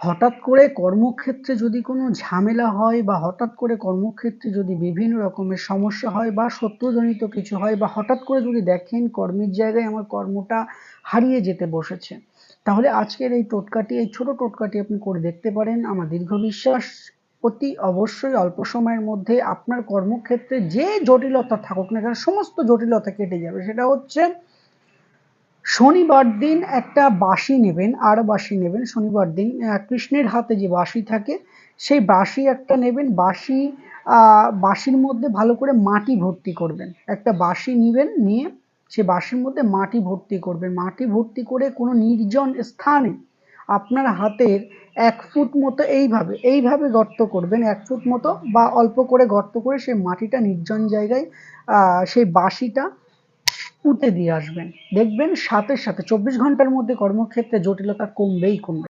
হঠাৎ করে কর্মক্ষেত্রে যদি কোনো ঝামেলা হয় বা হঠাৎ করে কর্মক্ষেত্রে যদি বিভিন্ন রকমের সমস্যা হয় বা শত্রুজনিত কিছু হয় বা হঠাৎ করে যদি দেখেন কর্মের জায়গায় আমার কর্মটা হারিয়ে যেতে বসেছে, তাহলে আজকের এই টোটকাটি, এই ছোট টোটকাটি আপনি করে দেখতে পারেন। আমার দৃঢ় বিশ্বাস অতি অবশ্যই অল্প সময়ের মধ্যে আপনার কর্মক্ষেত্রে যে জটিলতা থাকুক না কেন সমস্ত জটিলতা কেটে যাবে। সেটা হচ্ছে শনিবার দিন একটা বাঁশি নেবেন, আর বাঁশি নেবেন শনিবার দিন। কৃষ্ণের হাতে যে বাঁশি থাকে সেই বাঁশি একটা নেবেন। বাঁশির মধ্যে ভালো করে মাটি ভর্তি করবেন। একটা বাঁশি নিবেন, নিয়ে সে বাঁশির মধ্যে মাটি ভর্তি করবেন। মাটি ভর্তি করে কোনো নির্জন স্থানে আপনার হাতের 1 ফুট মতো এইভাবে এইভাবে গর্ত করবেন, 1 ফুট মতো বা অল্প করে গর্ত করে সেই মাটিটা নির্জন জায়গায় সেই বাঁশিটা পুঁতে দিয়ে আসবেন। দেখবেন সাথে সাথে 24 ঘন্টার মধ্যে কর্মক্ষেত্রে জটিলতা কমবেই কমবে।